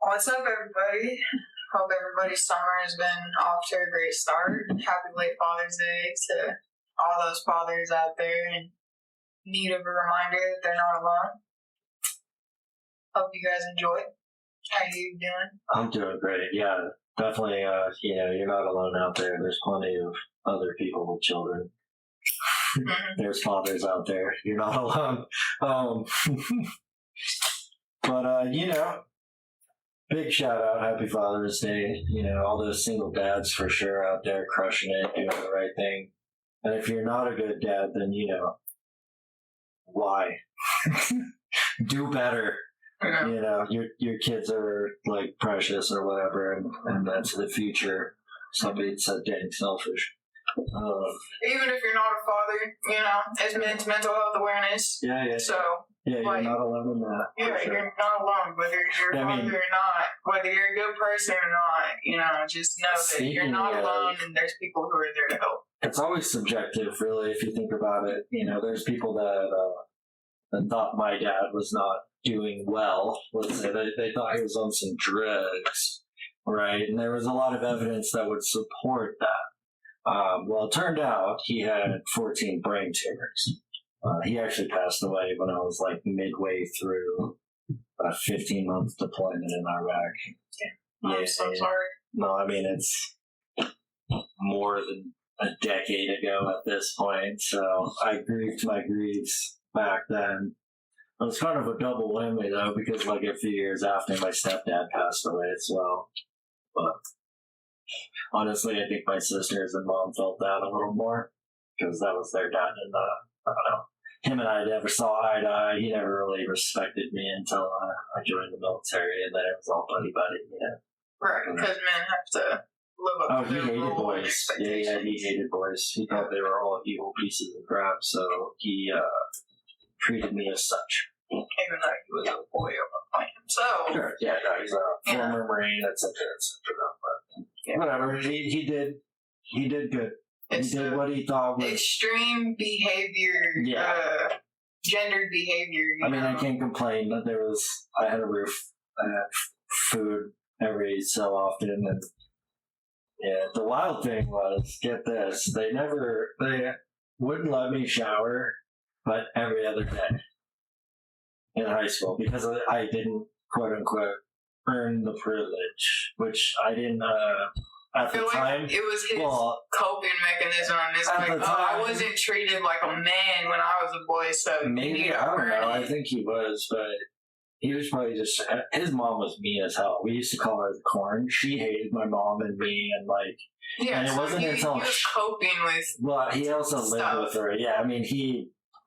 What's up, everybody? Hope everybody's summer has been off to a great start. Happy late Father's Day to all those fathers out there in need of a reminder that they're not alone. Hope you guys enjoy. How you doing? I'm doing great. Yeah, definitely. You're not alone out there. There's plenty of other people with children. There's fathers out there. You're not alone. But big shout out, happy Father's Day. All those single dads for sure out there crushing it, doing the right thing. And if you're not a good dad, then why? Do better. Yeah. Your kids are like precious or whatever, and that's the future. Somebody said dang selfish. Even if you're not a father, it's mental health awareness. Yeah. So you're not alone in that. Yeah, sure. You're not alone, whether you're a father or not, whether you're a good person or not. Just know that you're not alone, and there's people who are there to help. It's always subjective, really, if you think about it. There's people that thought my dad was not doing well. Let's say they thought he was on some drugs, right? And there was a lot of evidence that would support that. Well, it turned out he had 14 brain tumors. He actually passed away when I was like midway through a 15-month deployment in Iraq. Yeah. I'm so sorry. No, I mean, it's more than a decade ago at this point, so I grieved my griefs back then. It was kind of a double whammy, though, because like a few years after, my stepdad passed away as well. But honestly, I think my sisters and mom felt that a little more, because that was their dad, and I don't know. Him and I never saw eye to eye. He never really respected me until I joined the military, and then it was all buddy-buddy, Right, because men have to live up to their he hated role and boys. Yeah, he hated boys. He thought they were all evil pieces of crap, so he treated me as such. Even though he was a boy at one point himself. Sure, yeah, no, he's a former Marine, etc. But whatever, he did good. He did what he thought was extreme behavior, gendered behavior. I mean, I can't complain. But I had a roof, I had food every so often, and the wild thing was, get this, they wouldn't let me shower, but every other day in high school, because I didn't, quote unquote, earn the privilege, which I didn't. At the time, it was his coping mechanism. It's like, I wasn't treated like a man when I was a boy, so maybe, I don't know. I think he was, but he was probably just, his mom was mean as hell. We used to call her the corn. She hated my mom and me, and and it wasn't until he was coping with. Well, he also lived with her. Yeah, I mean,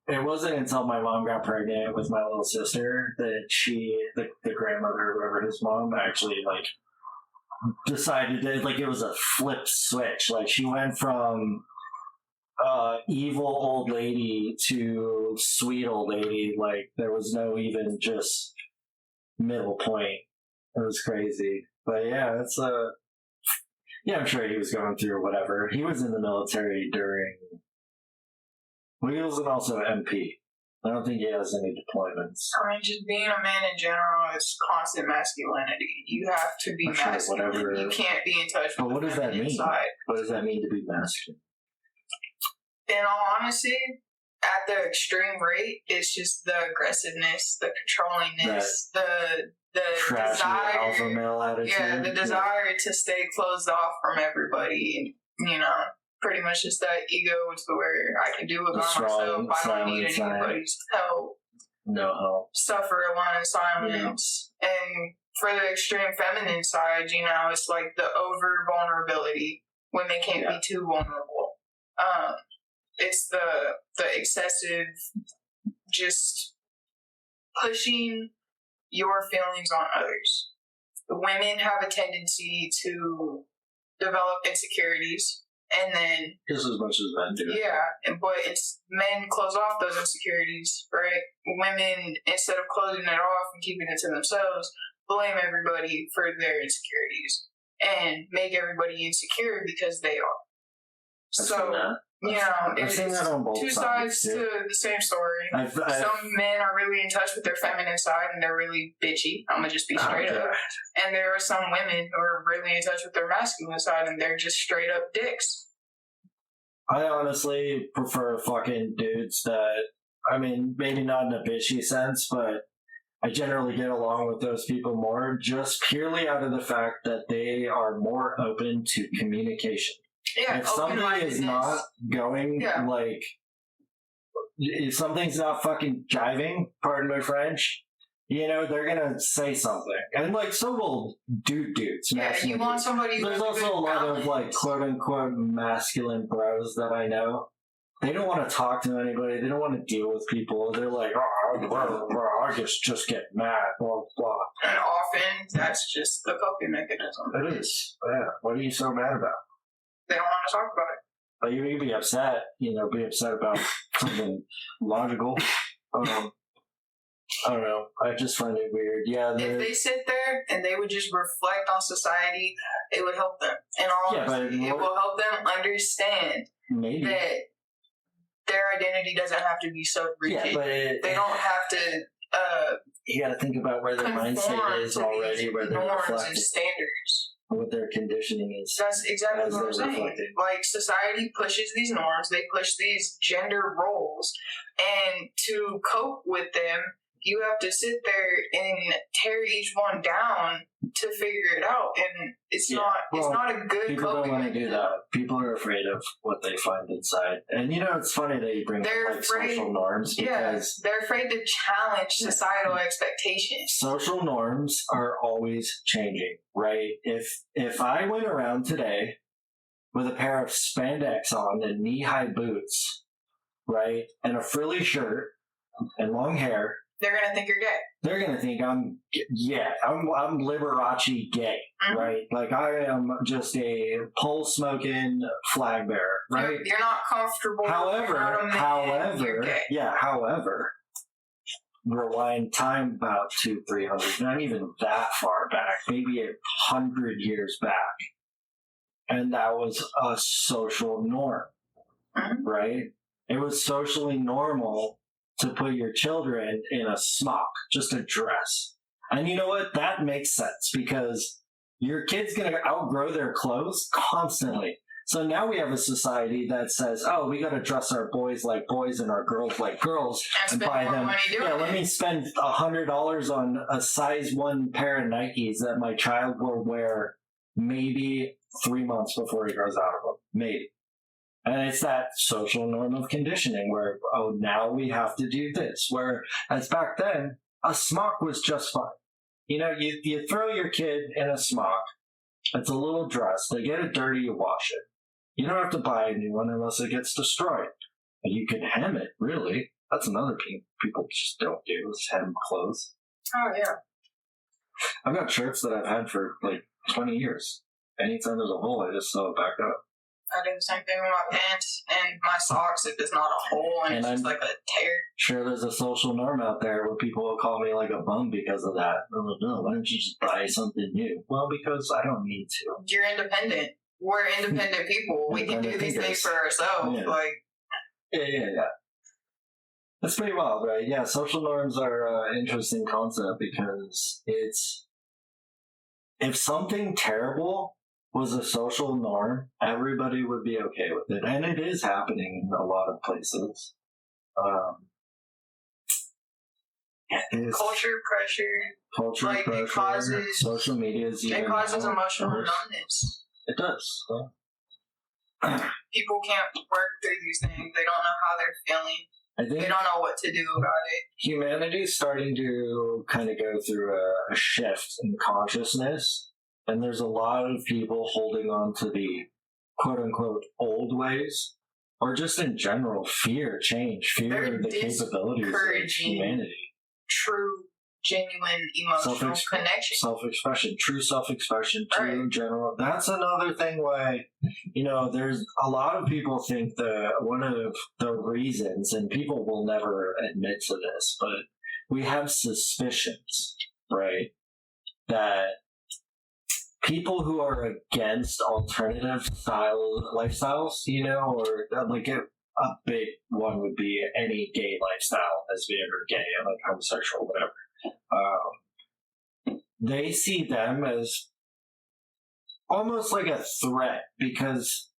it wasn't until my mom got pregnant with my little sister that the grandmother, whoever his mom, actually decided that it was a flip switch. She went from evil old lady to sweet old lady. There was no even just middle point. It was crazy. But yeah, it's I'm sure he was going through whatever. He was in the military he was also an MP. I don't think he has any deployments. I mean, just being a man in general is constant masculinity. You have to be masculine. Whatever. You can't be in touch with what does that mean? Inside. What does that mean to be masculine? In all honesty, at the extreme rate, it's just the aggressiveness, the controllingness, the desire, alpha male attitude. Yeah, the desire to stay closed off from everybody. Pretty much just that ego to where I can do it by myself. I don't need anybody's help. No help. Suffer alone in silence. Yeah. And for the extreme feminine side, it's like the over vulnerability. Women can't be too vulnerable. It's the excessive just pushing your feelings on others. The women have a tendency to develop insecurities. And then just as much as men do. Yeah, but it's men close off those insecurities, right? Women, instead of closing it off and keeping it to themselves, blame everybody for their insecurities and make everybody insecure because they are. So, you know, I've seen that on both two sides to the same story. Some men are really in touch with their feminine side and they're really bitchy. I'm gonna just be straight up. And there are some women who are really in touch with their masculine side and they're just straight up dicks. I honestly prefer fucking dudes that, I mean, maybe not in a bitchy sense, but I generally get along with those people more just purely out of the fact that they are more open to communication. Yeah, if something is not going, like, if something's not fucking jiving, pardon my French, you know, they're gonna say something. And, like, so will dudes. Yeah, you want somebody. There's also a lot of, like, quote unquote masculine bros that I know. They don't want to talk to anybody. They don't want to deal with people. They're like, I just get mad, blah, blah. And often, that's just the coping mechanism. It is. Yeah. What are you so mad about? They don't want to talk about it. But you may be upset, you know, be upset about something logical. I don't know. I just find it weird. Yeah. If they sit there and they would just reflect on society, it would help them. And honestly, it will help them understand that their identity doesn't have to be so rigid. Yeah, but they don't have to. You got to think about where their mindset is already, where they're reflecting. And standards. What their conditioning is. That's exactly what I'm saying. Reflecting. Like, society pushes these norms, they push these gender roles, and to cope with them, you have to sit there and tear each one down to figure it out, and it's not a good. People don't want to do that. People are afraid of what they find inside, and you know it's funny that you bring up like social norms because they're afraid to challenge societal expectations. Social norms are always changing, right? If I went around today with a pair of spandex on and knee-high boots, right, and a frilly shirt and long hair. They're gonna think you're gay. They're gonna think I'm Liberace gay, right? Like I am just a pole smoking flag bearer, right? You're not comfortable. However, rewind time about 200-300, not even that far back, maybe 100 years back, and that was a social norm, right? It was socially normal to put your children in a smock, just a dress. And you know what? That makes sense because your kid's going to outgrow their clothes constantly. So now we have a society that says, oh, we got to dress our boys like boys and our girls like girls and buy them. Let me spend $100 on a size 1 pair of Nikes that my child will wear maybe 3 months before he grows out of them. Maybe. And it's that social norm of conditioning where, oh, now we have to do this. Whereas back then, a smock was just fine. You know, you throw your kid in a smock. It's a little dress. They get it dirty, you wash it. You don't have to buy a new one unless it gets destroyed. And you can hem it, really. That's another thing people just don't do, is hem clothes. Oh, yeah. I've got shirts that I've had for like 20 years. Anytime there's a hole, I just sew it back up. I do the same thing with my pants and my socks if there's not a hole and it's just like a tear. Sure, there's a social norm out there where people will call me like a bum because of that. I'm like, no, why don't you just buy something new? Well, because I don't need to. You're independent. We're independent people. We can do these things for ourselves. Yeah. Yeah. That's pretty wild, right? Yeah, social norms are an interesting concept because if something terrible was a social norm, everybody would be okay with it. And it is happening in a lot of places. Culture pressure. It causes, social media it causes emotional numbness. It does. People can't work through these things. They don't know how they're feeling. They don't know what to do about it. Humanity's starting to kind of go through a shift in consciousness. And there's a lot of people holding on to the quote-unquote old ways, or just in general, fear of the capabilities of humanity. True, genuine emotional connection. Self-expression, true self-expression, true general. That's another thing why, you know, there's a lot of people think that one of the reasons, and people will never admit to this, but we have suspicions, right, that people who are against alternative style lifestyles, or like a big one would be any gay lifestyle, lesbian or gay, like homosexual, whatever. They see them as almost like a threat because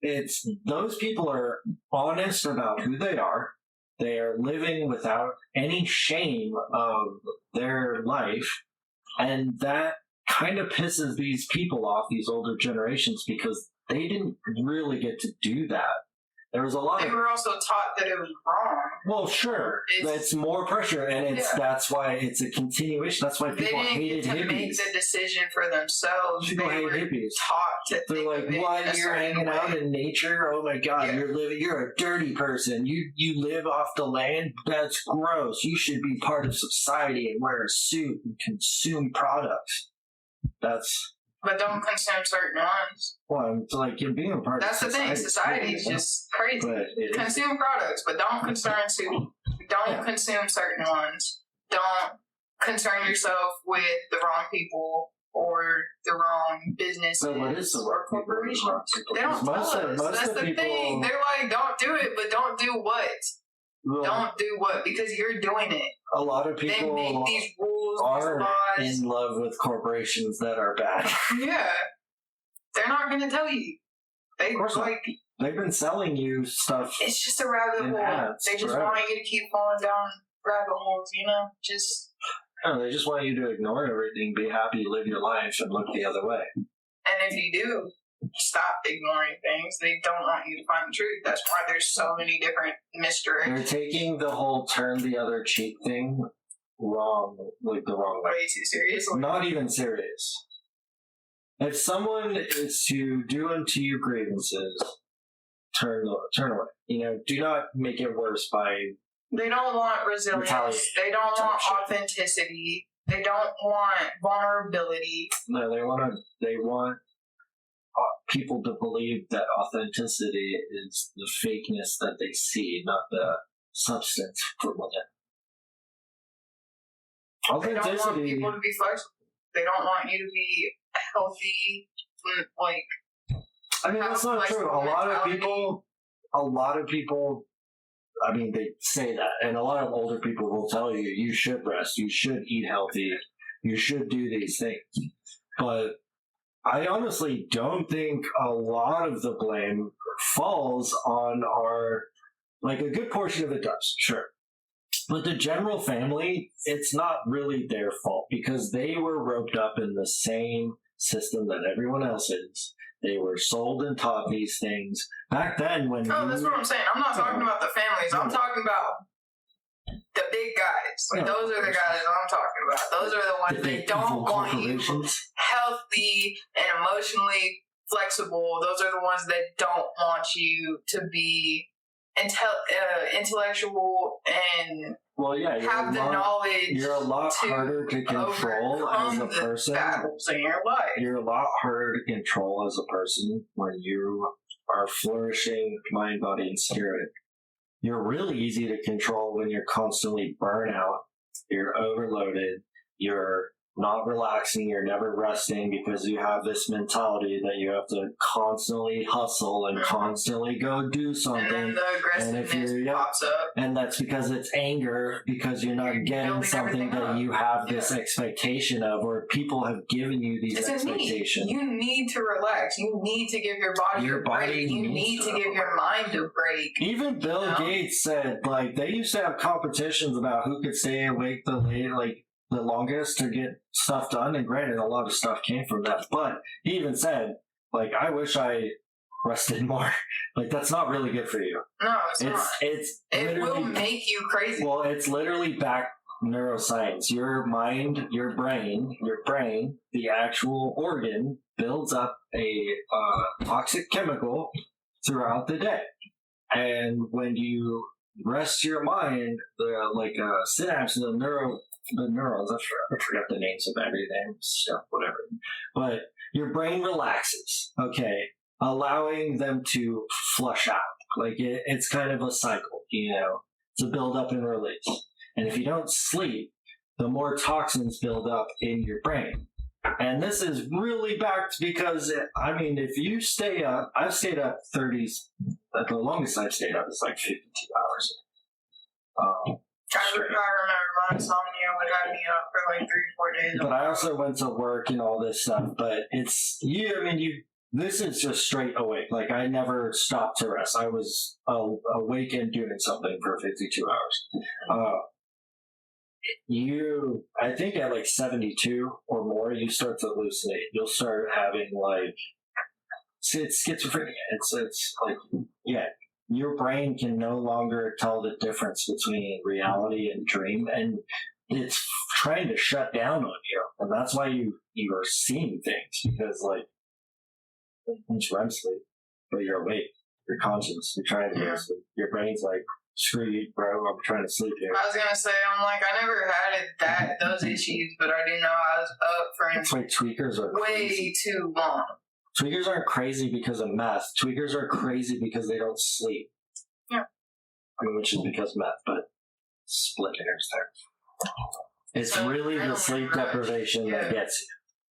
those people are honest about who they are. They are living without any shame of their life, and that kind of pisses these people off, these older generations, because they didn't really get to do that. There was a lot They were also taught that it was wrong. Well, sure. It's more pressure, and that's why it's a continuation. That's why people hated hippies. They didn't get to make the decision for themselves. People hate hippies. Taught to They're like, what? You're hanging out in nature? Oh my God, you're a dirty person. You live off the land? That's gross. You should be part of society and wear a suit and consume products. But don't consume certain ones. Well, it's like you're being a part of society. That's the thing. Society is just crazy. Consume products, but don't consume certain ones. Don't concern yourself with the wrong people or the wrong businesses or corporations. They don't tell us. That's the thing. They're like, don't do it, but don't do what? Well, don't do what? Because you're doing it. A lot of people they make these rules, are these laws. In love with corporations that are bad. Yeah. They're not going to tell you. They've been selling you stuff. It's just a rabbit hole. They just want you to keep falling down rabbit holes, No, they just want you to ignore everything, be happy, live your life, and look the other way. And if you do stop ignoring things, they don't want you to find the truth. That's why there's so many different misdirections. They're taking the whole turn the other cheek thing wrong, like the wrong way. Way too seriously. Not even serious. If someone is to do unto you grievances, turn away. Do not make it worse by. They don't want resilience. They don't want authenticity. They don't want vulnerability. No, they want people to believe that authenticity is the fakeness that they see, not the substance for it. They don't want people to be flexible. They don't want you to be healthy, that's not true. A lot of people, they say that, and a lot of older people will tell you, you should rest, you should eat healthy, you should do these things. But I honestly don't think a lot of the blame falls on a good portion of it does, sure. But the general family, it's not really their fault because they were roped up in the same system that everyone else is. They were sold and taught these things. Back then when... Oh, that's what I'm saying. I'm not talking about the families. I'm talking about the big guys. Those are the guys I'm talking about. Those are the ones that don't want you healthy and emotionally flexible. Those are the ones that don't want you to be intellectual and have the knowledge. You're a lot harder to control as a person. In your life. You're a lot harder to control as a person when you are flourishing mind, body, and spirit. You're really easy to control when you're constantly burnt out, you're overloaded, you're not relaxing, you're never resting because you have this mentality that you have to constantly hustle and constantly go do something. And then the aggressiveness pops up. And that's because it's anger because you're not getting something that you have this expectation of, or people have given you these expectations. You need to relax. You need to give your body a break. You need to give your mind a break. Even Bill Gates said, they used to have competitions about who could stay awake the longest to get stuff done, and granted, a lot of stuff came from that. But he even said, I wish I rested more. That's not really good for you. No, it's not. It will make you crazy. Well, it's literally back neuroscience. Your mind, your brain, the actual organ builds up a toxic chemical throughout the day, and when you rest your mind, the synapse and the neurons, I forgot the names of everything, stuff, whatever. But your brain relaxes, allowing them to flush out. It's kind of a cycle, it's a build up and release. And if you don't sleep, the more toxins build up in your brain. And this is really backed because, I mean, if you stay up, I've stayed up 30s, the longest I've stayed up is like 52 hours. I remember my insomnia would have me up for like 3-4 days. But I also went to work and all this stuff, but it's, this is just straight awake. Like, I never stopped to rest. I was awake and doing something for 52 hours. I think at like 72 or more, you start to hallucinate. You'll start having like, it's schizophrenia. It's like, yeah, your brain can no longer tell the difference between reality and dream, and it's trying to shut down on you. And that's why you are seeing things, because like, it's REM sleep, but you're awake, you're conscious, you're trying to go to sleep. Your brain's like, screw you, bro, I'm trying to sleep here. I was gonna say, I'm like, I never had those issues, but I do know I was up for It's like tweakers are way crazy. too long. Tweakers aren't crazy because of meth. Tweakers are crazy because they don't sleep. Yeah. I mean, which is because meth, but split hairs there. It's So, really the adrenaline sleep rush, deprivation that yeah. gets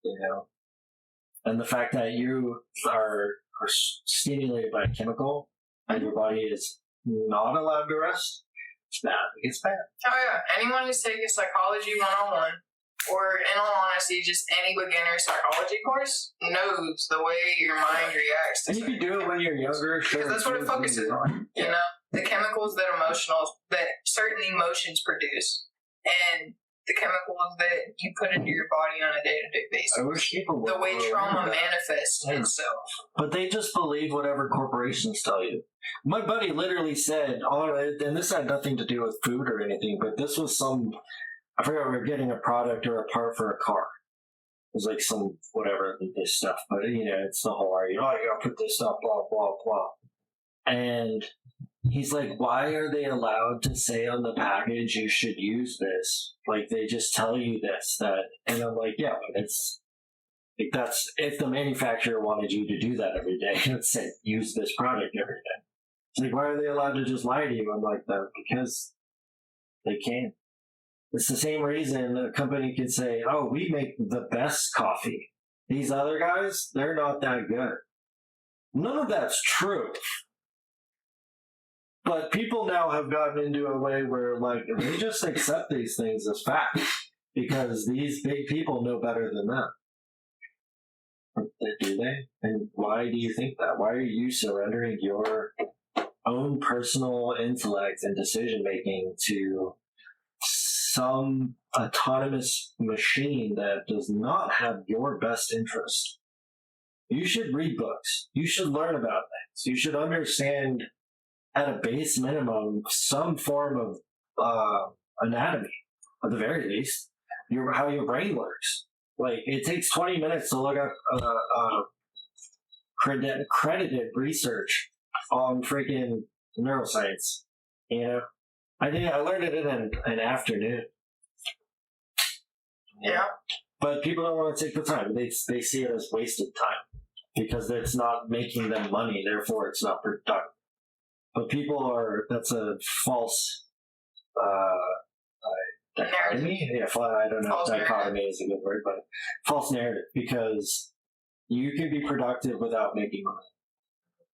you, And the fact that you are stimulated by a chemical and your body is not allowed to rest, it's bad. It's bad. Oh yeah, anyone who's taking psychology 101, or in all honesty, just any beginner psychology course, knows the way your mind reacts to And you can do it when you're younger, sure. because that's what it focuses on. You know, the chemicals that certain emotions produce, and the chemicals that you put into your body on a day-to-day basis. I wish people would The way trauma learn that. manifests itself. But they just believe whatever corporations tell you. My buddy literally said, and this had nothing to do with food or anything, but this was I forgot, we were getting a product or a part for a car. It was like some, whatever, this stuff. But, it's the whole argument, you gotta put this stuff, blah, blah, blah. And he's like, why are they allowed to say on the package, you should use this? Like, they just tell you this, that. And I'm like, yeah, but it's, like, that's, if the manufacturer wanted you to do that every day, it would say, use this product every day. It's like, why are they allowed to just lie to you? I'm like, that because they can. It's the same reason a company could say, oh, we make the best coffee. These other guys, they're not that good. None of that's true. But people now have gotten into a way where, like, they just accept these things as fact because these big people know better than them. Do they? And why do you think that? Why are you surrendering your own personal intellect and decision making to some autonomous machine that does not have your best interest? You should read books. You should learn about things. You should understand, at a base minimum, some form of anatomy, at the very least, how your brain works. Like, it takes 20 minutes to look up credited research on freaking neuroscience. I learned it in an afternoon. Yeah. But people don't want to take the time. They see it as wasted time because it's not making them money. Therefore, it's not productive. But that's a false dichotomy. Yeah, I don't know False if dichotomy is a good word, but false narrative, because you can be productive without making money.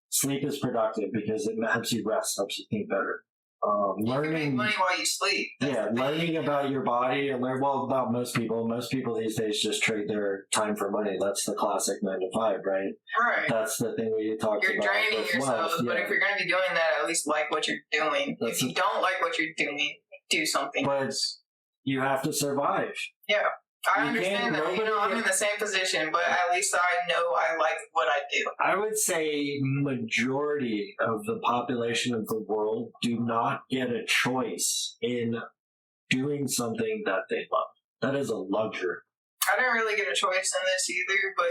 Sleep is productive because it helps you rest, helps you think better. You can make money while you sleep. Learning about your body and about most people. Most people these days just trade their time for money. That's the classic 9 to 5, right? Right. That's the thing we talked about. You're draining yourself, but yeah. if you're going to be doing that, at least like what you're doing. If you don't like what you're doing, do something. But you have to survive. Yeah. I You understand can't- that. I'm in the same position, but at least I know I like what I do. I would say majority of the population of the world do not get a choice in doing something that they love. That is a luxury. I didn't really get a choice in this either, but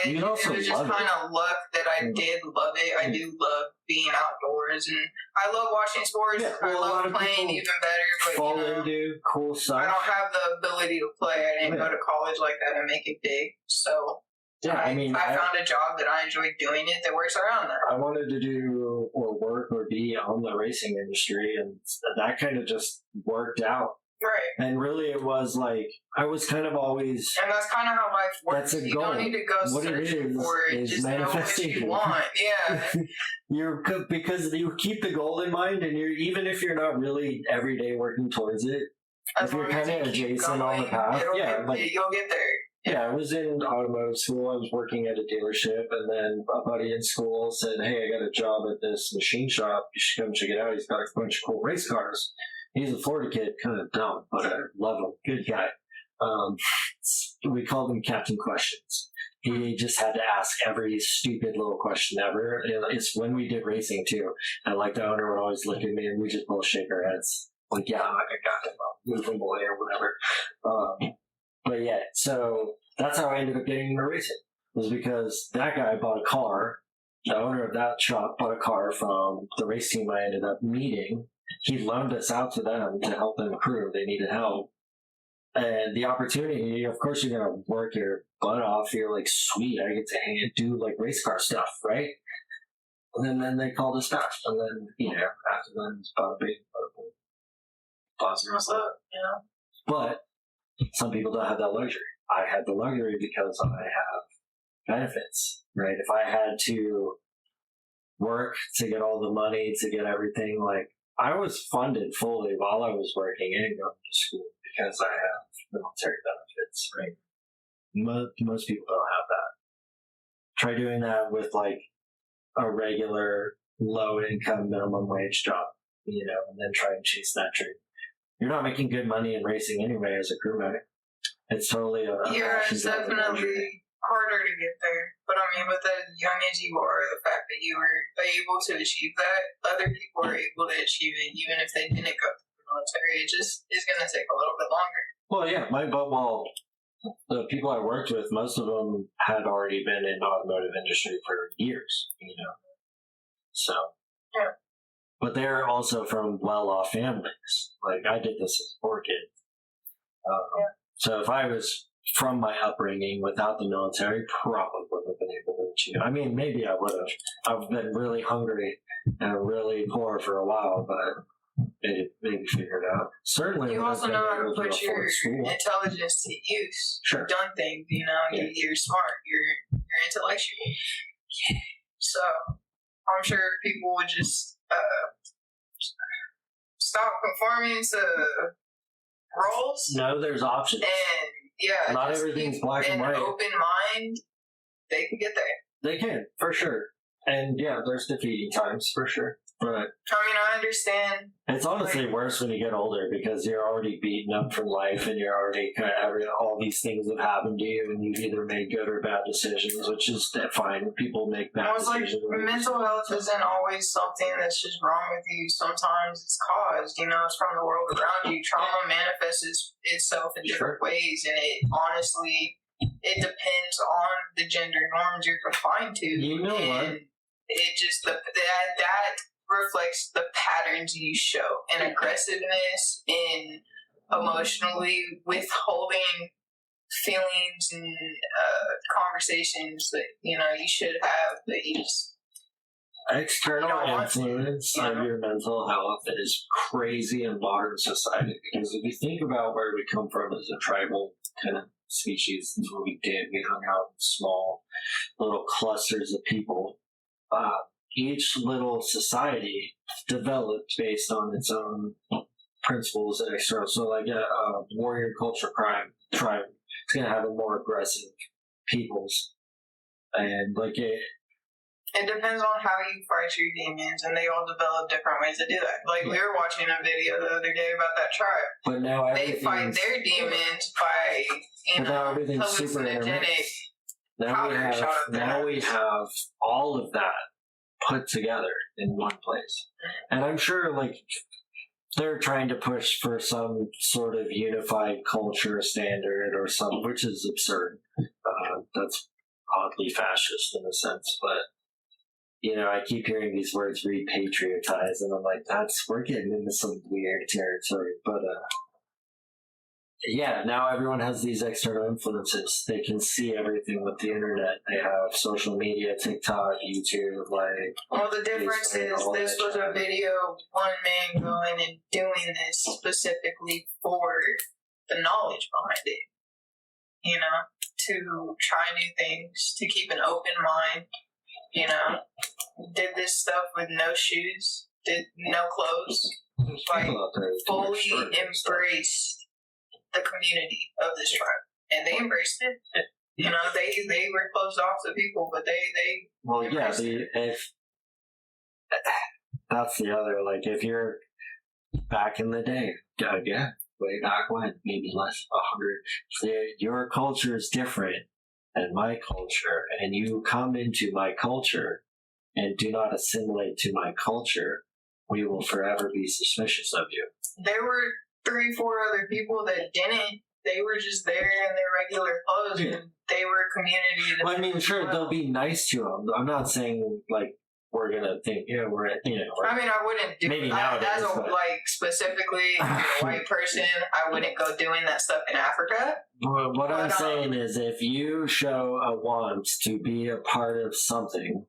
You'd it also was just love it. kind of luck that I did love it. I do love being outdoors, and I love watching sports. Yeah, I well, a lot love of playing people even better, but Fall into cool I stuff. don't have the ability to play. I didn't go to college like that and make it big, so Yeah, I mean, I found a job that I enjoy doing it that works around that. I wanted to do or work or be on the racing industry, and that kind of just worked out Right. And really, it was like, I was kind of always. And that's kind of how life works. That's a you goal. don't need to go What searching for it. is Just know what manifestation. you want. Yeah. Because you keep the goal in mind, and even if you're not really every day working towards it, As if you're long as kind of you keep adjacent on the going, path, you'll get there. Yeah, I was in automotive school. I was working at a dealership, and then a buddy in school said, "Hey, I got a job at this machine shop. You should come check it out. He's got a bunch of cool race cars." He's a Florida kid, kind of dumb, but I love him. Good guy. We called him Captain Questions. He just had to ask every stupid little question ever. It's when we did racing too. And like the owner would always look at me, and we just both shake our heads, like, "Yeah, I got him. Moving boy or whatever." But yeah, so that's how I ended up getting into racing. Was because that guy bought a car. The owner of that shop bought a car from the race team I ended up meeting. He loaned us out to them to help them crew. They needed help. And the opportunity, of course, you're going to work your butt off. You're like, sweet, I get to do like race car stuff, right? And then they called us back. And then, after then, it's about a big, What's up, But some people don't have that luxury. I had the luxury because I have benefits, right? If I had to work to get all the money, to get everything, like, I was funded fully while I was working and going to school because I have military benefits, right? Most people don't have that. Try doing that with like a regular low income minimum wage job, and then try and chase that dream. You're not making good money in racing anyway as a crew medic. It's totally it's definitely harder to get there. But I mean, with as young as you are, the fact that you were able to achieve that, other people are able to achieve it, even if they didn't go through the military. It just is going to take a little bit longer. Well, yeah, the people I worked with, most of them had already been in the automotive industry for years, So. Yeah. But they're also from well-off families. Like, I did this as a poor kid. So if I was from my upbringing without the military, probably wouldn't have been able to achieve. I mean, maybe I would have. I've been really hungry and really poor for a while, but maybe figure it out. Certainly, you also know how to put your intelligence to use. Sure. You've done things, you're smart, you're intellectual. So I'm sure people would just stop conforming to roles. No, there's options. And not everything's black and white. An open mind, they can get there. They can, for sure. And yeah, there's defeating times, for sure. But I mean, I understand. It's honestly worse when you get older because you're already beaten up from life and you're already kind of all these things have happened to you and you've either made good or bad decisions, which is fine. People make bad decisions. Like, mental health isn't always something that's just wrong with you. Sometimes it's caused, it's from the world around you. Trauma manifests itself in different ways, and it depends on the gender norms you're confined to. You know what? It just, that reflects the patterns you show in aggressiveness, in emotionally withholding feelings and conversations that you should have, that you just external influence of your mental health is crazy in modern society, because if you think about where we come from as a tribal kind of species, that's what we did. We hung out in small little clusters of people. Each little society developed based on its own principles and external. So, like a warrior culture tribe, it's going to have a more aggressive peoples. And, like, it depends on how you fight your demons, and they all develop different ways to do that. Like, we were watching a video the other day about that tribe. But now they fight their demons by, hallucinogenic. Now we have all of that put together in one place. And I'm sure, like, they're trying to push for some sort of unified culture standard or something, which is absurd. That's oddly fascist in a sense, but I keep hearing these words repatriotize, and I'm like, we're getting into some weird territory, but yeah, now everyone has these external influences. They can see everything with the internet. They have social media, TikTok, YouTube, like. Well, the difference is this was a video of one man going and doing this specifically for the knowledge behind it. You know, to try new things, to keep an open mind. You know, did this stuff with no shoes, did no clothes, like fully embraced the community of this tribe, and they embraced it. You know, they were closed off to people, but they well, yeah. If that's the other, like, if you're back in the day, again, way back when, maybe less 100, your culture is different than my culture, and you come into my culture and do not assimilate to my culture, we will forever be suspicious of you. There were 3-4 other people that didn't. They were just there in their regular clothes, and they were community. Well, I mean, sure, they'll be nice to them. I'm not saying, like, we're gonna think, we're. I mean, I wouldn't do maybe nowadays, as a, but... like, specifically a white person, I wouldn't go doing that stuff in Africa. Well, what I'm saying is, if you show a want to be a part of something,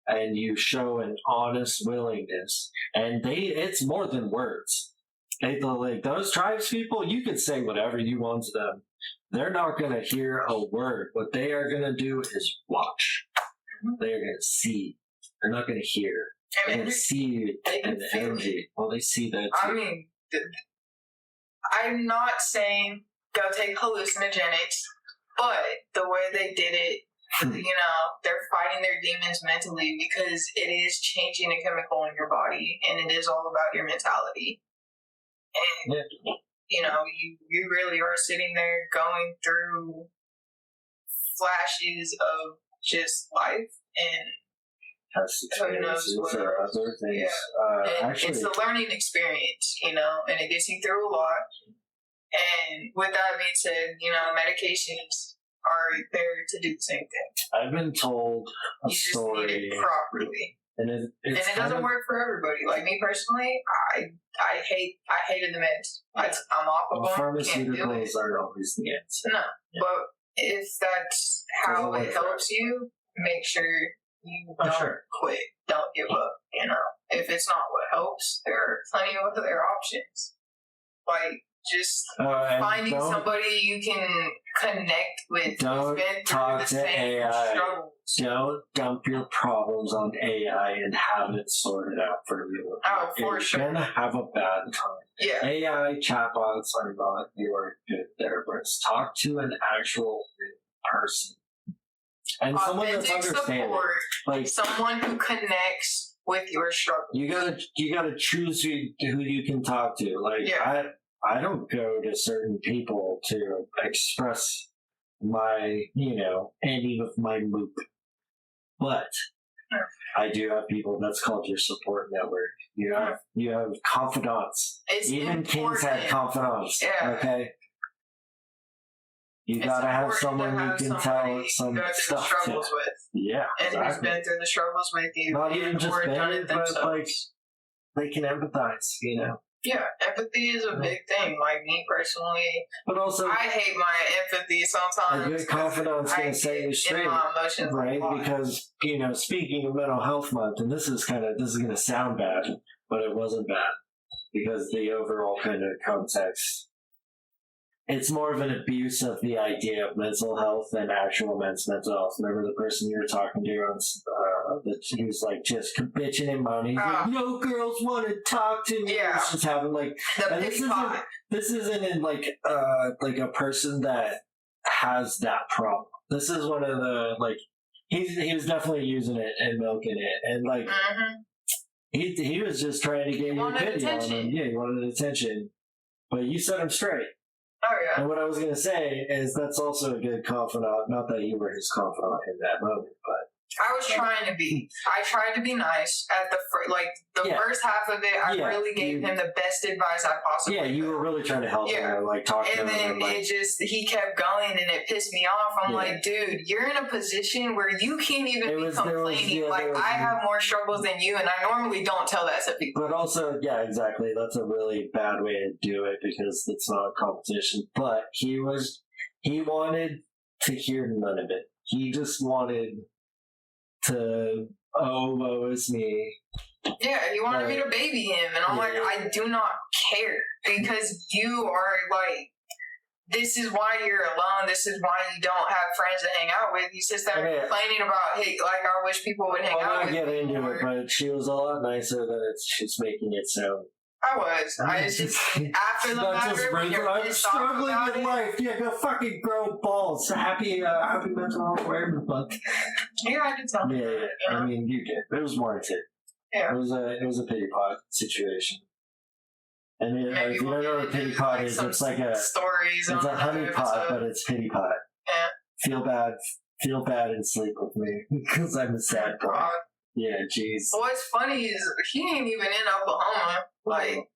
and you show an honest willingness, and it's more than words. Like, those tribes people, you could say whatever you want to them. They're not going to hear a word. What they are going to do is watch. They are going to see. They're not going to hear. They're going to see and the energy. Well, they see that too. I mean, I'm not saying go take hallucinogenics, but the way they did it, you know, they're fighting their demons mentally because it is changing a chemical in your body, and it is all about your mentality. And, you know, you really are sitting there going through flashes of just life, and who knows what other things. Yeah. Actually, it's a learning experience, you know, and it gets you through a lot. And with that being said, you know, medications are there to do the same thing. I've been told a story. You just need it properly. And it doesn't work for everybody. Like me personally, I hated the meds. I'm off of them. Pharmaceuticals aren't always the answer. No, but if that's how it helps you, make sure you don't quit. Don't give up. You know, if it's not what helps, there are plenty of other options. Like just finding somebody you can connect with. Don't talk to AI. Struggles. Don't dump your problems on AI and have it sorted out for you. Oh, for sure. You're gonna have a bad time. Yeah. AI chatbots are not your good therapists. Talk to an actual person. And someone that's understanding. Support, like someone who connects with your struggle. You gotta choose who you can talk to. Like I don't go to certain people to express my, any of my mood. But I do have people, that's called your support network. You have confidants. Even kings had confidants. Yeah. Okay? You gotta have someone you can tell some stuff to. With. Yeah, and who's been through the struggles with you. Not even just been, but like they can empathize, Yeah, empathy is a big thing. Like me personally, but also I hate my empathy sometimes. A good confidant's gonna set you straight, right? Because speaking of Mental Health Month, and this is gonna sound bad, but it wasn't bad because the overall kind of context. It's more of an abuse of the idea of mental health than actual men's mental health. Remember the person you were talking to he was like just bitching and moaning. Like, no girls want to talk to me. Yeah. She's having like, and this isn't in like a person that has that problem. This is one of the he was definitely using it and milking it and like he was just trying to get your pity on him. Yeah, he wanted attention, but you set him straight. Oh, yeah. And what I was going to say is that's also a good confidant. Not that you were his confidant in that moment, but I was trying to be. I tried to be nice at the the first half of it, I really gave him the best advice I possibly could. You were really trying to help him, like talk to him. And then he kept going and it pissed me off. I'm like, dude, you're in a position where you can't even be complaining. I have more struggles than you, and I normally don't tell that to people. But also, exactly. That's a really bad way to do it because it's not a competition. But he wanted to hear none of it. He just wanted to, woe is me. Yeah, he wanted me to baby him. And I'm like, I do not care. Because you are like, this is why you're alone. This is why you don't have friends to hang out with. He's just there complaining about, hey, like, I wish people would hang out with me. I'm not getting into it, but she was a lot nicer than she's making it sound. I was. I just, after the matter, when you're I'm struggling with life. Yeah, go fucking grow balls. Happy mental health awareness month. Yeah, I did tell me. Yeah. I mean, you did. It was warranted. Yeah. It was a pity pot situation. And if you don't know what a pity pot is, it's like stories. It's a honey pot, but it's pity pot. Yeah. Feel bad and sleep with me because I'm a sad boy. Yeah, jeez. What's funny is he ain't even in Oklahoma. Like,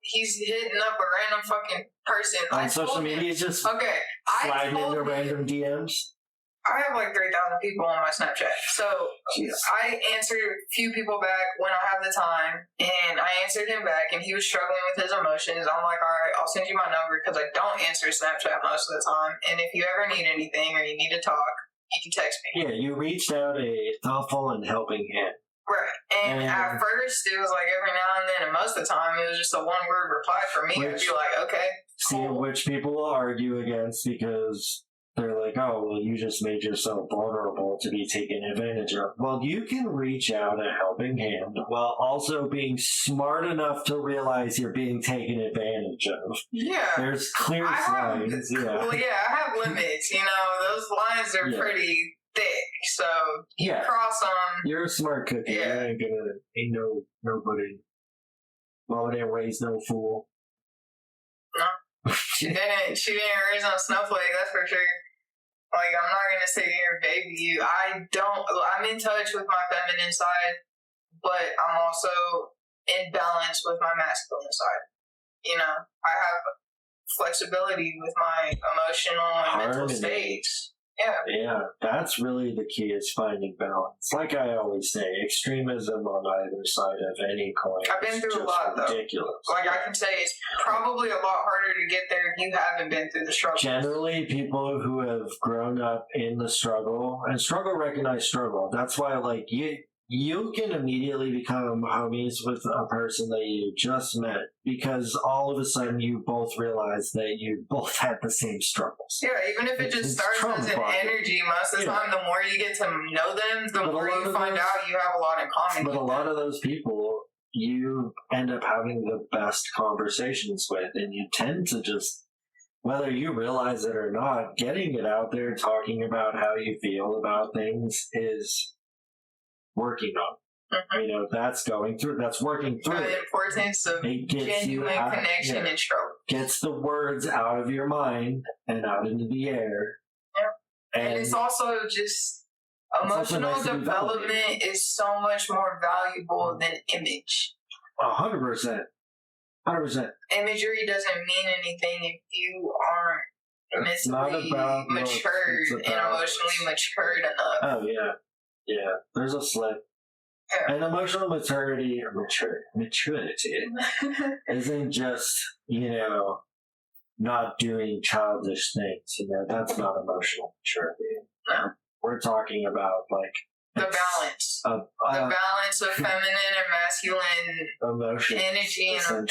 he's hitting up a random fucking person. On social media, just sliding into random DMs. I have like 3,000 people on my Snapchat. So I answered a few people back when I have the time, and I answered him back, and he was struggling with his emotions. I'm like, all right, I'll send you my number because I don't answer Snapchat most of the time. And if you ever need anything or you need to talk, you can text me. Yeah, you reached out a thoughtful and helping hand. Right. And at first, it was like every now and then, and most of the time, it was just a one-word reply for me. I'd be like, okay, cool. Which people will argue against because they're like, oh, well, you just made yourself vulnerable to be taken advantage of. Well, you can reach out a helping hand while also being smart enough to realize you're being taken advantage of. Yeah. There's clear signs. Well, I have limits. Those lines are pretty thick. So you cross them. You're a smart cookie. Yeah. Ain't nobody. Mama didn't raise no fool. No. She didn't raise no snowflake, that's for sure. Like, I'm not gonna sit here and baby you. I'm in touch with my feminine side, but I'm also in balance with my masculine side. I have flexibility with my emotional and mental states. Yeah, that's really the key is finding balance. Like I always say, extremism on either side of any coin. I've been through a lot, ridiculous. Though. Like I can say, it's probably a lot harder to get there if you haven't been through the struggle. Generally, people who have grown up in the struggle, and struggle recognize struggle. That's why, like, you can immediately become homies with a person that you just met because all of a sudden you both realize that you both had the same struggles. Yeah, even if it just starts as an energy, most of the time, the more you get to know them, the more you find out you have a lot in common. But a lot of those people, you end up having the best conversations with, and you tend to just, whether you realize it or not, getting it out there, talking about how you feel about things is working on. Mm-hmm. That's working through. The importance of genuine connection and struggle. Gets the words out of your mind and out into the air. Yeah. And it's also just emotional development is so much more valuable than image. 100%. 100%. Imagery doesn't mean anything if you aren't mentally matured and emotionally matured enough. Oh, yeah. Yeah, there's a slip. Yeah. And emotional maturity isn't just, not doing childish things. That's not emotional maturity. No. We're talking about, like, the balance. The balance of feminine and masculine emotion, energy and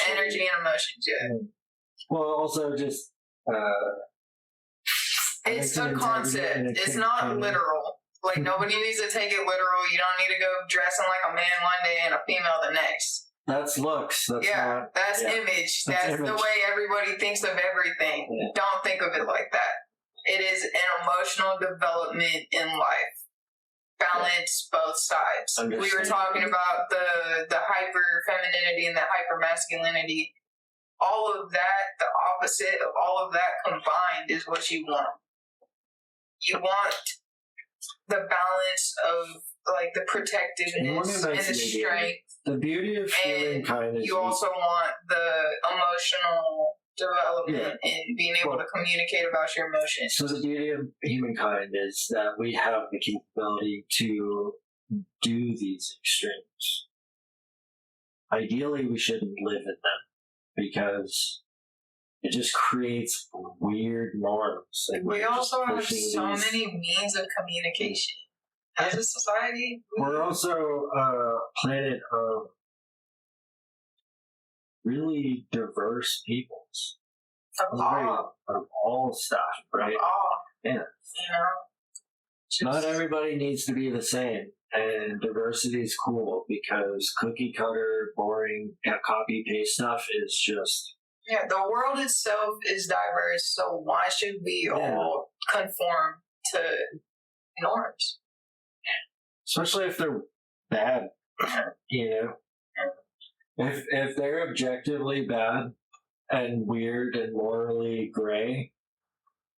emotions, yeah. Well, also just... it's a concept. It's not literal. Like, nobody needs to take it literal. You don't need to go dressing like a man one day and a female the next. That's looks. That's image. That's the way everybody thinks of everything. Yeah. Don't think of it like that. It is an emotional development in life. Balance both sides. We were talking about the hyper femininity and the hyper masculinity. All of that, the opposite of all of that combined is what you want. You want the balance of like the protectiveness and the strength. The beauty of humankind is you also want the emotional development and being able to communicate about your emotions. So the beauty of humankind is that we have the capability to do these extremes. Ideally, we shouldn't live in them because it just creates weird norms. And we also have so many means of communication. As a society, we're also a planet of really diverse peoples. Of all stuff, right? Of all. Yeah. You know? Not everybody needs to be the same. And diversity is cool because cookie cutter, boring, copy paste stuff is just. Yeah, the world itself is diverse, so why should we all conform to norms? Especially if they're bad, you know. If they're objectively bad and weird and morally gray,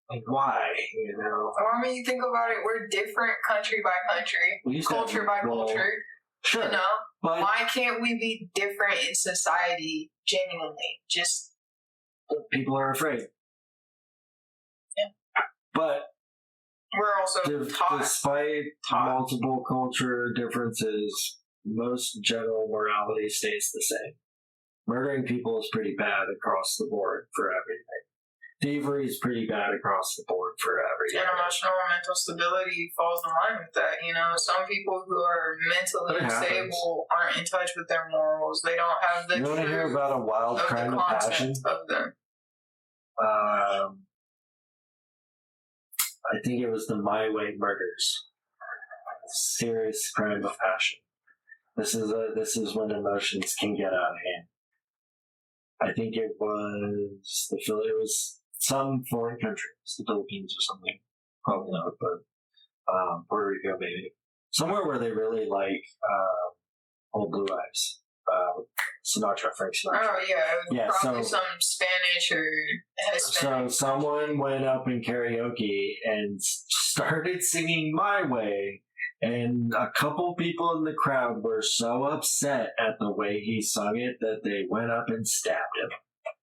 like why, you know? Well, I mean, you think about it, we're different country by country, culture by culture. Sure. You know? But why can't we be different in society genuinely? Just people are afraid. Yeah. But we're also taught. Despite multiple culture differences, most general morality stays the same. Murdering people is pretty bad across the board for everything. Thievery is pretty bad across the board for everything. And emotional and mental stability falls in line with that. You know, some people who are mentally unstable aren't in touch with their morals. They don't have the. You want to hear about a wild crime of passion? Of them. I think it was the My Way murders. Serious crime of passion. This is when emotions can get out of hand. I think it was some foreign country, the Philippines or something. Probably not, but Puerto Rico maybe. Somewhere where they really like Old Blue Eyes. Sinatra, Frank Sinatra. Oh yeah, probably some Spanish or Hispanic. So someone went up in karaoke and started singing My Way, and a couple people in the crowd were so upset at the way he sung it that they went up and stabbed him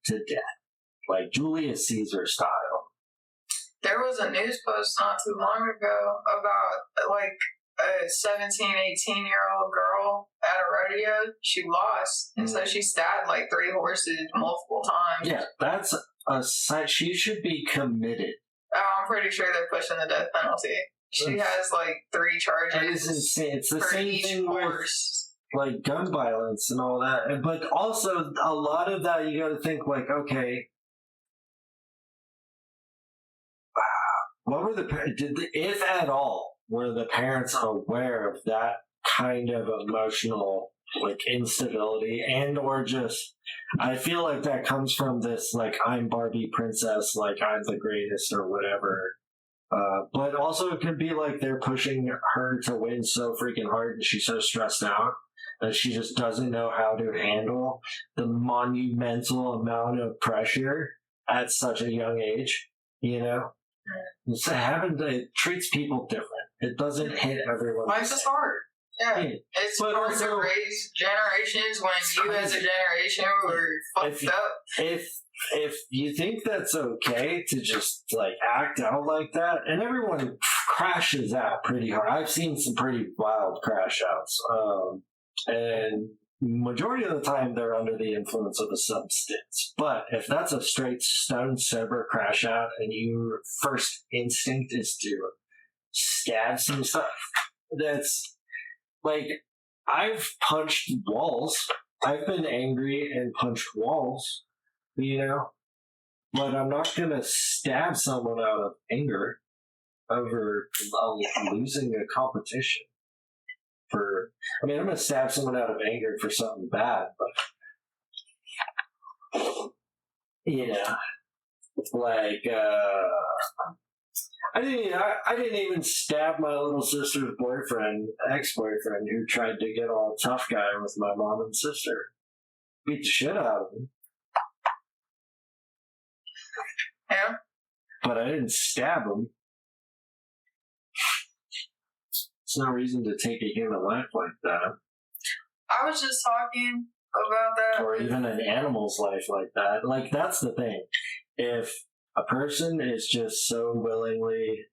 to death, like Julius Caesar style. There was a news post not too long ago about like a 17, 18-year-old girl at a rodeo. She lost, and so she stabbed like 3 horses multiple times. Yeah, that's a sight. She should be committed. Oh, I'm pretty sure they're pushing the death penalty. She has like 3 charges. That is insane. It's the same thing with like gun violence and all that. But also, a lot of that you got to think like, okay, what were if at all, were the parents aware of that kind of emotional like instability and or just, I feel like that comes from this like I'm Barbie princess, like I'm the greatest or whatever. But also it could be like they're pushing her to win so freaking hard and she's so stressed out that she just doesn't know how to handle the monumental amount of pressure at such a young age, you know? It treats people different. It doesn't hit everyone. Life is hard. Yeah. It's hard to raise generations when you as a generation were fucked up. If you think that's okay to just like act out like that, and everyone crashes out pretty hard. I've seen some pretty wild crash outs. And majority of the time they're under the influence of a substance. But if that's a straight stone sober crash out and your first instinct is to stab some stuff, that's like, I've punched walls. I've been angry and punched walls, you know? But I'm not going to stab someone out of anger over losing a competition. I'm going to stab someone out of anger for something bad, but, you know, like, I didn't even stab my little sister's ex-boyfriend, who tried to get all tough guy with my mom and sister. Beat the shit out of him. Yeah. But I didn't stab him. no reason to take a human life like that. I was just talking about that. Or even an animal's life like that. Like, that's the thing. If a person is just so willingly,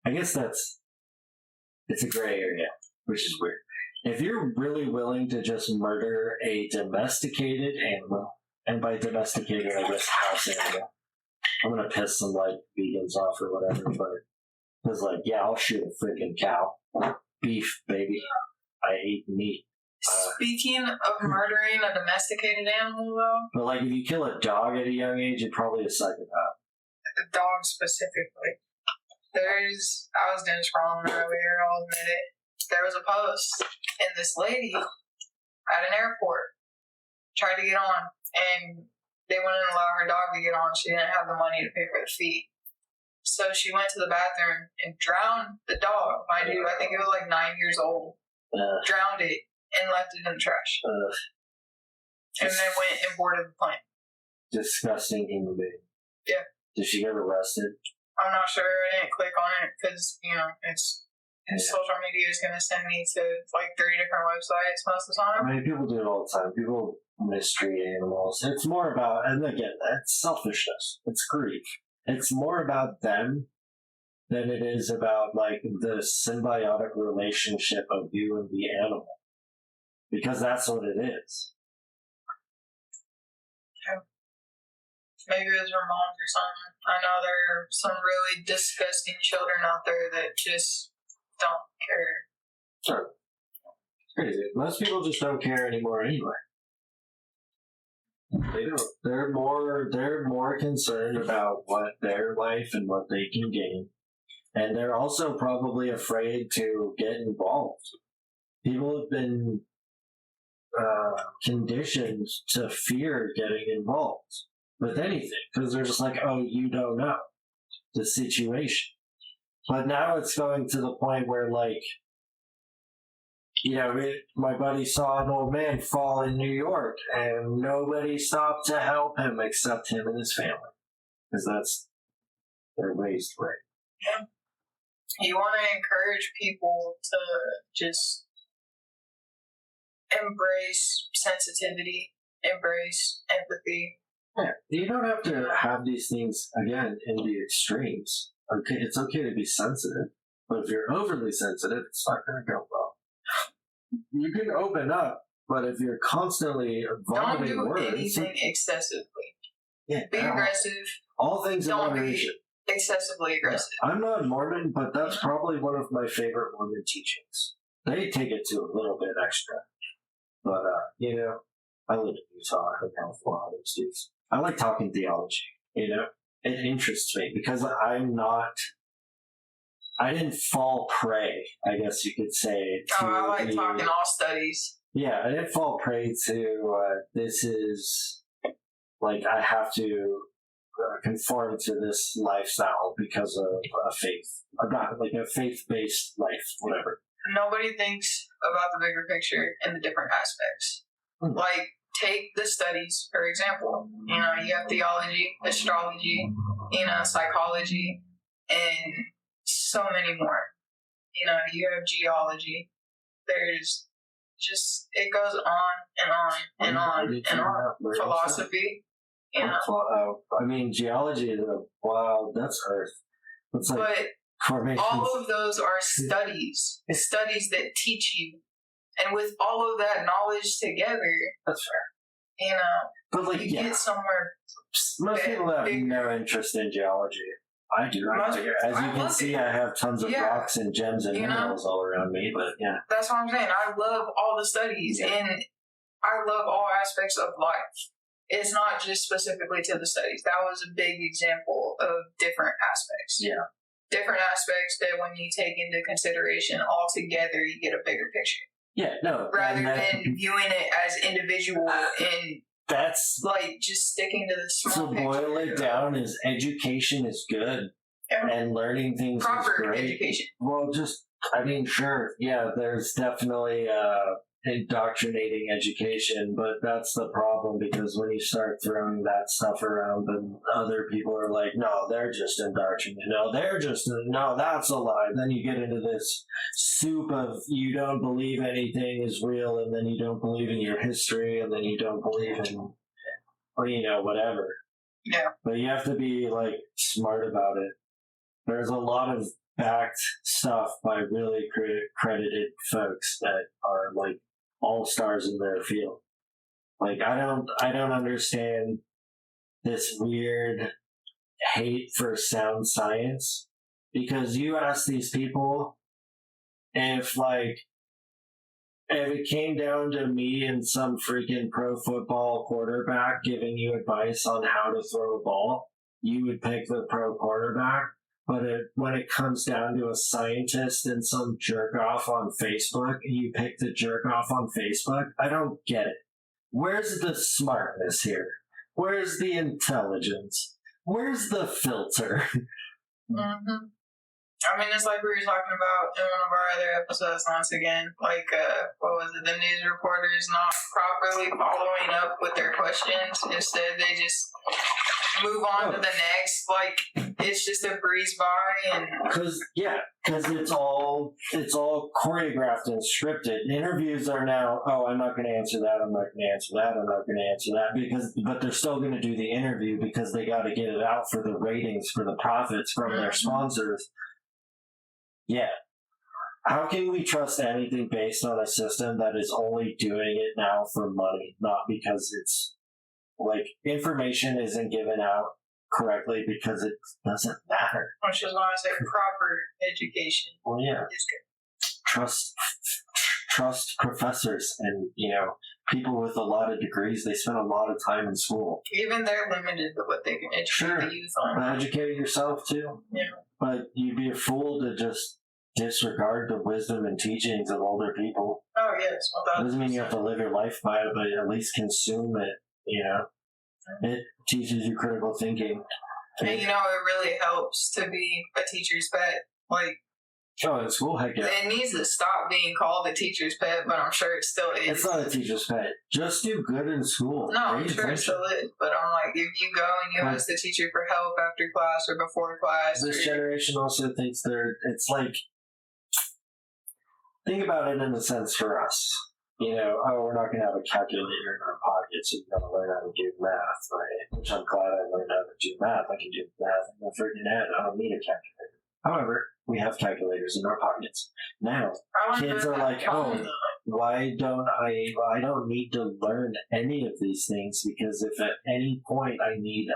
I guess it's a gray area, which is weird. If you're really willing to just murder a domesticated animal, and by domesticated, I guess house animal, I'm gonna piss some like vegans off or whatever, but it's like, yeah, I'll shoot a freaking cow. Beef, baby. I eat meat. Speaking of murdering a domesticated animal, though, But like, if you kill a dog at a young age, you're probably a psychopath. the dog specifically. I was doing scrolling earlier, I'll admit it. There was a post, and this lady at an airport tried to get on, and they wouldn't allow her dog to get on. She didn't have the money to pay for the fee. So she went to the bathroom and drowned the dog. Mind you, I think it was like 9 years old. Drowned it and left it in the trash. And then went and boarded the plane. Disgusting human being. Yeah. Did she get arrested? I'm not sure. I didn't click on it because, social media is going to send me to like 3 different websites most of the time. I mean, people do it all the time. People mistreat animals. It's more about, and again, that's selfishness. It's grief. It's more about them than it is about like the symbiotic relationship of you and the animal. Because that's what it is. Yeah. Maybe it was Vermont or something. I know there are some really disgusting children out there that just don't care. Sure. It's crazy. Most people just don't care anymore anyway. They don't. They're more concerned about what their life and what they can gain. And they're also probably afraid to get involved. People have been conditioned to fear getting involved with anything because they're just like, oh, you don't know the situation. But now it's going to the point where, like, my buddy saw an old man fall in New York and nobody stopped to help him except him and his family because they're raised right. Yeah. You want to encourage people to just embrace sensitivity, embrace empathy. Yeah, you don't have to have these things, again, in the extremes. Okay, it's okay to be sensitive, but if you're overly sensitive, it's not going to go well. You can open up, but if you're constantly vomiting don't do words, anything excessively. Yeah, be aggressive. All things in moderation. Be excessively aggressive. I'm not Mormon, but that's probably one of my favorite Mormon teachings. They take it to a little bit extra. But, I live in Utah. I hang out with a lot of those dudes. I like talking theology, It interests me because I didn't fall prey, I guess you could say. I like talking all studies. Yeah, I didn't fall prey to, this is, like, I have to conform to this lifestyle because of a faith. Or not, like a faith-based life, whatever. Nobody thinks about the bigger picture and the different aspects. Like, take the studies, for example. You have theology, astrology, psychology, and so many more. You have geology. There's just, it goes on and on and on and on. Philosophy. I mean, geology is that's Earth. It's like but formations. All of those are studies that teach you. And with all of that knowledge together, that's fair. But like, you get somewhere. Most people have no interest in geology. I do. As you can see, I have tons of rocks and gems and minerals all around me. But yeah, that's what I'm saying. I love all the studies, and I love all aspects of life. It's not just specifically to the studies. That was a big example of different aspects. Yeah. Different aspects that when you take into consideration all together, you get a bigger picture. Yeah, no. Rather than viewing it as individual and that's like just sticking to the small picture. To boil it down is education is good. Yeah. And learning things proper is great. Education. Well, sure. Yeah, there's definitely indoctrinating education, but that's the problem because when you start throwing that stuff around, then other people are like, no, they're just indoctrinating. No, that's a lie. Then you get into this soup of you don't believe anything is real, and then you don't believe in your history, and then you don't believe in, or, whatever. Yeah. But you have to be, like, smart about it. There's a lot of backed stuff by really credited folks that are, like, all-stars in their field. Like, I don't understand this weird hate for sound science, because you ask these people if it came down to me and some freaking pro football quarterback giving you advice on how to throw a ball, you would pick the pro quarterback. But when it comes down to a scientist and some jerk off on Facebook, you pick the jerk off on Facebook. I don't get it. Where's the smartness here? Where's the intelligence? Where's the filter? Mm-hmm. I mean, it's like we were talking about in one of our other episodes once again. Like, what was it? The news reporters not properly following up with their questions. Instead, they just move on to the next. Like, it's just a breeze by. And Because it's all choreographed and scripted. Interviews are now, I'm not going to answer that, I'm not going to answer that, I'm not going to answer that, but they're still going to do the interview because they got to get it out for the ratings, for the profits from their sponsors. Yeah. How can we trust anything based on a system that is only doing it now for money, not because it's, like, information isn't given out correctly because it doesn't matter. Which is why I say proper education. Well, yeah. Is good. Trust professors and, people with a lot of degrees. They spend a lot of time in school. Even they're limited to what they can educate the youth on. Educate yourself, too. Yeah. But you'd be a fool to just disregard the wisdom and teachings of older people. Oh, yes. Well, doesn't mean you have to live your life by it, but at least consume it, It teaches you critical thinking. And, it really helps to be a teacher's pet. Like, in school, heck yeah. It needs to stop being called a teacher's pet, but I'm sure it still is. It's not a teacher's pet. Just do good in school. No, I'm sure it still is. But I'm like, if you go and you ask the teacher for help after class or before class. This generation also thinks it's like, think about it in the sense for us. We're not going to have a calculator in our pockets, so we're going to learn how to do math, right? Which I'm glad I learned how to do math. I can do math in my freaking head. I don't need a calculator. However, we have calculators in our pockets. Now, kids are like, why don't I don't need to learn any of these things, because if at any point I need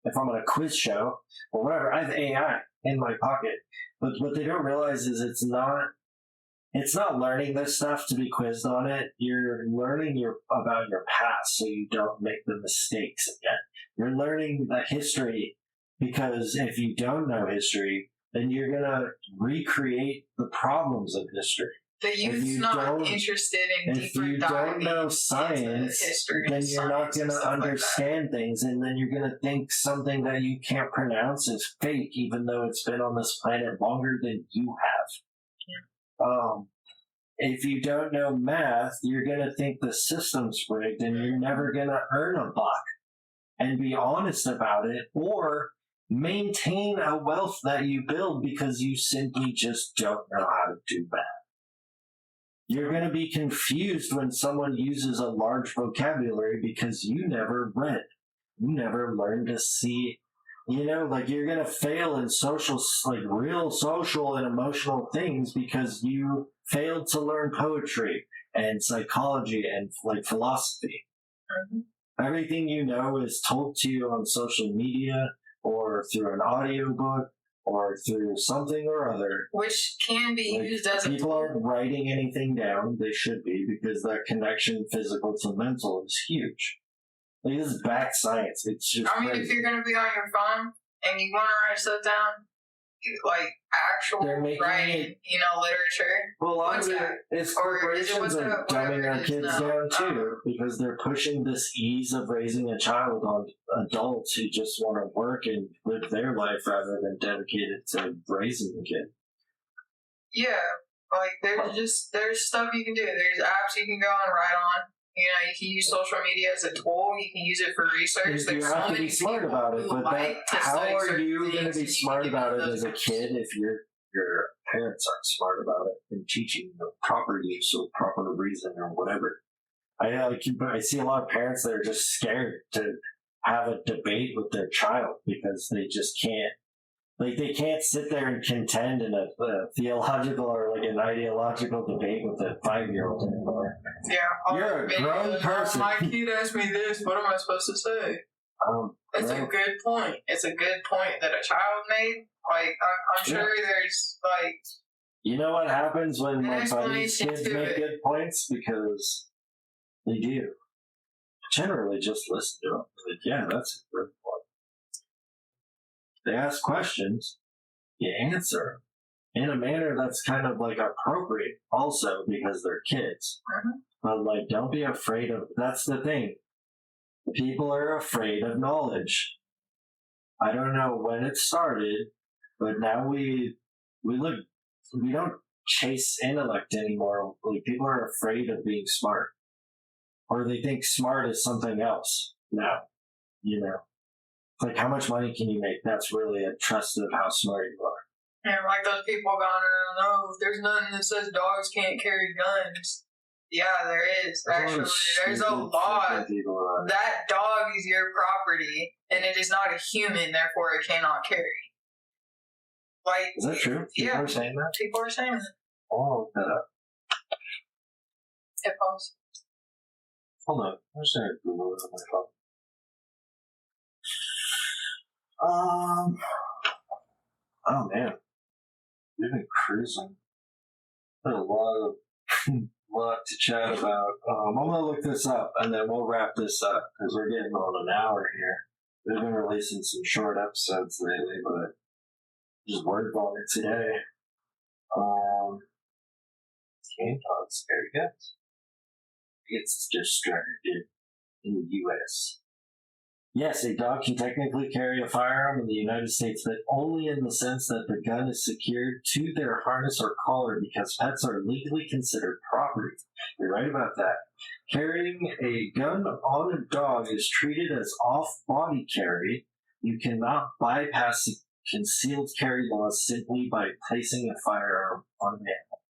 if I'm on a quiz show or whatever, I have AI in my pocket. But what they don't realize is it's not learning this stuff to be quizzed on it. You're learning about your past so you don't make the mistakes again. You're learning the history, because if you don't know history, then you're going to recreate the problems of history. The youth's not interested in deeper diving. If you don't know science, then you're not going to understand things, and then you're going to think something that you can't pronounce is fake, even though it's been on this planet longer than you have. Yeah. If you don't know math, you're going to think the system's rigged, and you're never going to earn a buck and be honest about it, or maintain a wealth that you build because you simply just don't know how to do math. You're going to be confused when someone uses a large vocabulary because you never read. You never learned to see. You're going to fail in social, real social and emotional things because you failed to learn poetry and psychology and, philosophy. Mm-hmm. Everything you know is told to you on social media or through an audiobook or through something or other. Which can be used as a people aren't writing anything down. They should be, because that connection, physical to mental, is huge. This is back science. It's just crazy. If you're going to be on your phone and you want to write stuff down, actual writing, literature. Well, a lot of it is corporations are dumbing our kids down too, because they're pushing this ease of raising a child on adults who just want to work and live their life rather than dedicate it to raising the kid. Yeah, there's stuff you can do. There's apps you can go and write on. You can use social media as a tool. You can use it for research. You have to be smart about it, but how are you going to be smart about it as a kid if your parents aren't smart about it and teaching the proper use or proper reason or whatever. I see a lot of parents that are just scared to have a debate with their child because they just can't. Like, they can't sit there and contend in a theological or like an ideological debate with a 5-year-old anymore. Yeah, you're a grown person. My kid asked me this. What am I supposed to say? It's a good point. It's a good point that a child made. Like, I'm sure there's like. You know what happens when my buddy's kids make good points? Because they do. Generally, just listen to them. Like, yeah, that's a good point. They ask questions, you answer in a manner that's kind of like appropriate also because they're kids. Mm-hmm. But like, don't be afraid of, that's the thing. People are afraid of knowledge. I don't know when it started, but now we don't chase intellect anymore. Like, people are afraid of being smart. Or they think smart is something else now, you know. Like, how much money can you make? That's really a trust of how smart you are. Yeah, like those people going around, oh, there's nothing that says dogs can't carry guns. Yeah, there is. Actually, there's a law. That dog is your property, and it is not a human, therefore it cannot carry. Like, is that true? People are saying that? People are saying that. I'll look that up. It pause. Hold on. I'm just going to Google it on my phone. Oh man, we've been cruising. There's a lot to chat about. I'm gonna look this up and then we'll wrap this up because we're getting on an hour here. We've been releasing some short episodes lately, but just word vomit today. Game dogs, scary guns. It's just started in the U.S. Yes, a dog can technically carry a firearm in the United States, but only in the sense that the gun is secured to their harness or collar because pets are legally considered property. You're right about that. Carrying a gun on a dog is treated as off-body carry. You cannot bypass the concealed carry laws simply by placing a firearm on an animal.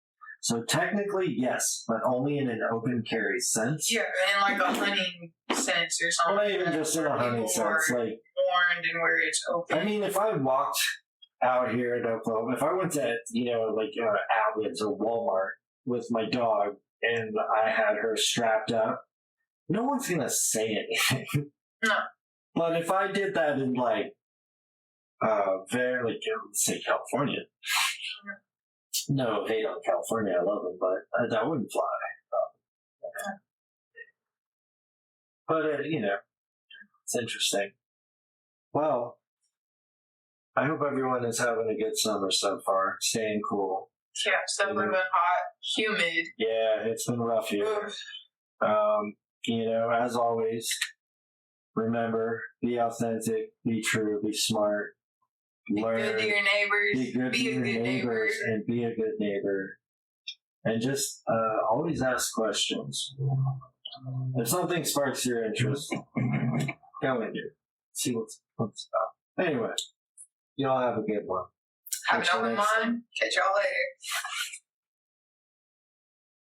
So technically, yes, but only in an open carry sense. Yeah, in like a hunting sense or something. Not even just in a hunting sense. Like, warned and where it's open. I mean, if I walked out here in Oklahoma, if I went to, Albertsons or Walmart with my dog and I had her strapped up, no one's going to say anything. No. But if I did that in say California. No hate on California, I love them, but that wouldn't fly. But, it's interesting. Well, I hope everyone is having a good summer so far, staying cool. Yeah, it's definitely been hot, humid. Yeah, it's been rough here. As always, remember, be authentic, be true, be smart. Be good to your neighbors. Be good to your neighbors and be a good neighbor. And just always ask questions. If something sparks your interest, go in here. See what's about. Anyway, y'all have a good one. Have an open mind. Catch y'all later.